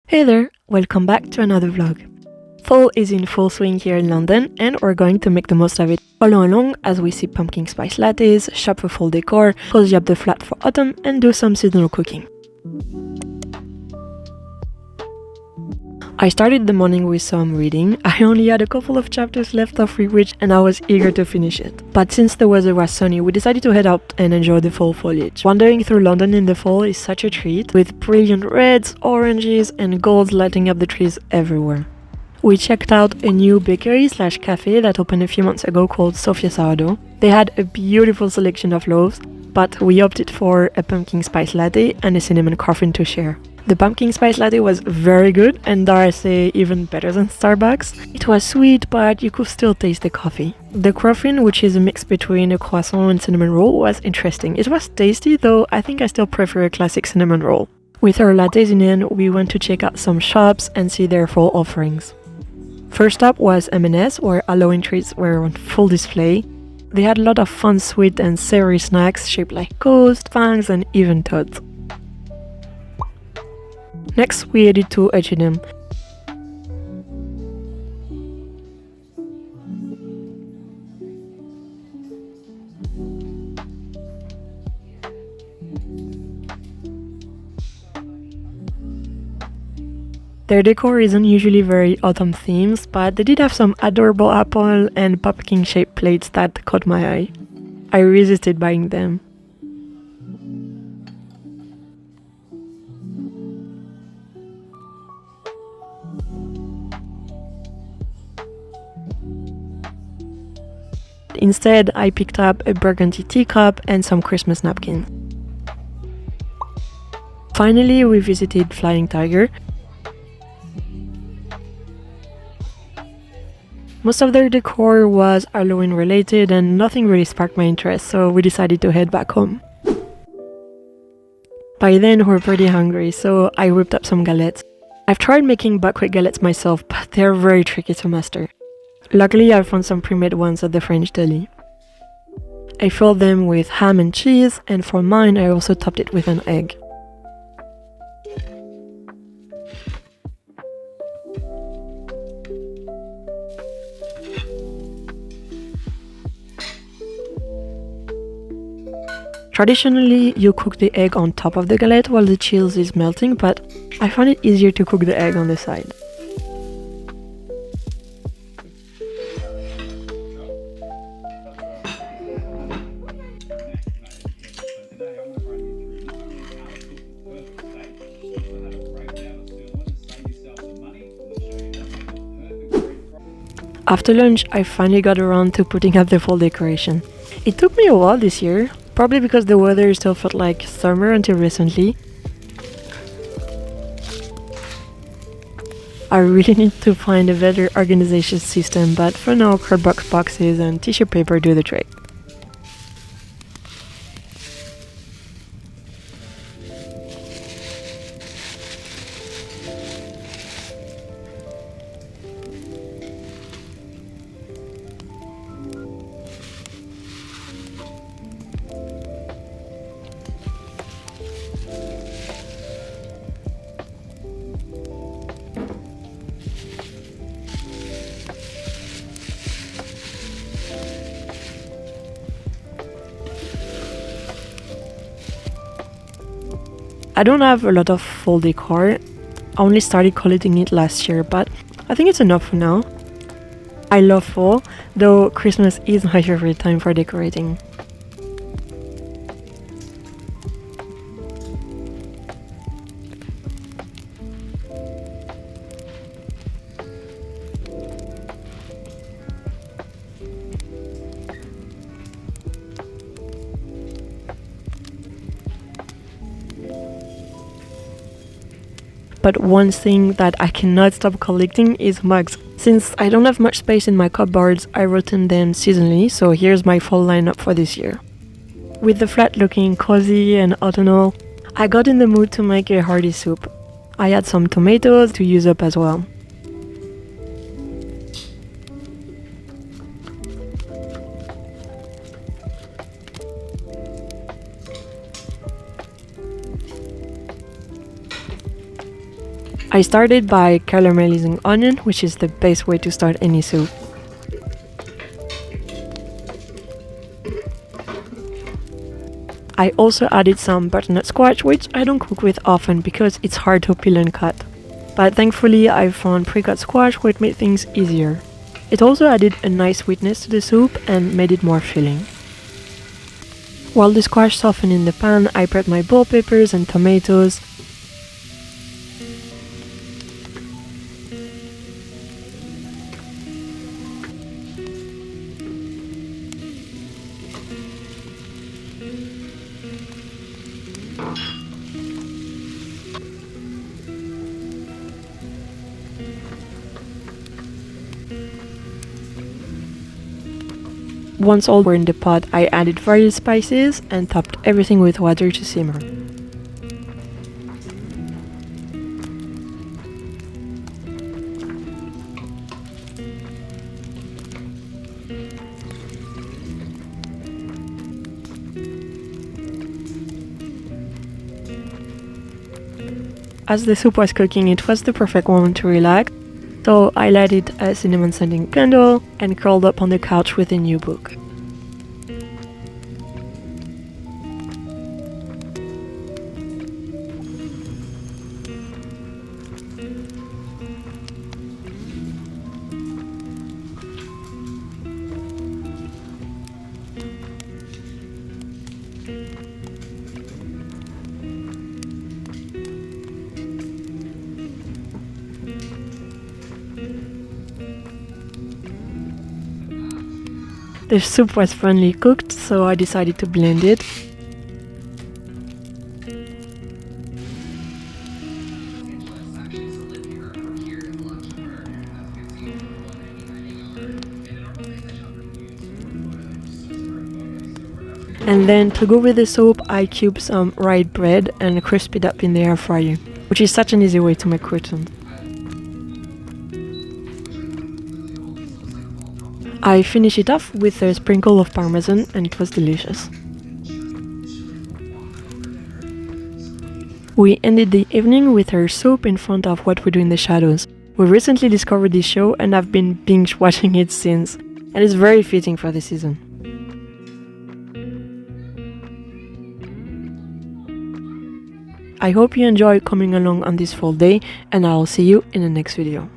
Hey there, welcome back to another vlog. Fall is in full swing here in London and we're going to make the most of it. Follow along as we sip pumpkin spice lattes, shop for fall decor, cozy up the flat for autumn and do some seasonal cooking. I started the morning with some reading. I only had a couple of chapters left of Rewitch and I was eager to finish it. But since the weather was sunny, we decided to head out and enjoy the fall foliage. Wandering through London in the fall is such a treat, with brilliant reds, oranges and golds lighting up the trees everywhere. We checked out a new bakery/cafe that opened a few months ago called Sophia Sourdough. They had a beautiful selection of loaves, but we opted for a pumpkin spice latte and a cinnamon coffin to share. The pumpkin spice latte was very good and dare I say even better than Starbucks. It was sweet but you could still taste the coffee. The coffin, which is a mix between a croissant and cinnamon roll, was interesting. It was tasty, though I think I still prefer a classic cinnamon roll. With our lattes in hand, we went to check out some shops and see their fall offerings. First up was M&S, where Halloween treats were on full display. They had a lot of fun sweet and savory snacks shaped like ghosts, fangs and even toads. Next, we headed to H&M. Their decor isn't usually very autumn themes, but they did have some adorable apple and pumpkin shaped plates that caught my eye. I resisted buying them. Instead, I picked up a burgundy teacup and some Christmas napkins. Finally, we visited Flying Tiger. Most of their decor was Halloween related and nothing really sparked my interest, so we decided to head back home. By then, we were pretty hungry, so I whipped up some galettes. I've tried making buckwheat galettes myself, but they're very tricky to master. Luckily, I found some pre-made ones at the French deli. I filled them with ham and cheese, and for mine, I also topped it with an egg. Traditionally, you cook the egg on top of the galette while the cheese is melting, but I found it easier to cook the egg on the side. After lunch, I finally got around to putting up the fall decoration. It took me a while this year, probably because the weather still felt like summer until recently. I really need to find a better organization system, but for now, cardboard boxes and tissue paper do the trick. I don't have a lot of fall decor. I only started collecting it last year, but I think it's enough for now. I love fall, though Christmas is my favorite time for decorating. But one thing that I cannot stop collecting is mugs. Since I don't have much space in my cupboards, I rotate them seasonally, so here's my fall lineup for this year. With the flat looking cozy and autumnal, I got in the mood to make a hearty soup. I had some tomatoes to use up as well. I started by caramelizing onion, which is the best way to start any soup. I also added some butternut squash, which I don't cook with often because it's hard to peel and cut. But thankfully I found pre-cut squash which made things easier. It also added a nice sweetness to the soup and made it more filling. While the squash softened in the pan, I prepped my bell peppers and tomatoes. Once all were in the pot, I added various spices and topped everything with water to simmer. As the soup was cooking, it was the perfect moment to relax, so I lighted a cinnamon scented candle and curled up on the couch with a new book. The soup was finally cooked, so I decided to blend it. And then to go with the soup, I cubed some rye bread and crisped it up in the air fryer, which is such an easy way to make croutons. I finished it off with a sprinkle of parmesan and it was delicious. We ended the evening with our soup in front of What We Do in the Shadows. We recently discovered this show and I've been binge watching it since, and it's very fitting for the season. I hope you enjoy coming along on this full day, and I'll see you in the next video.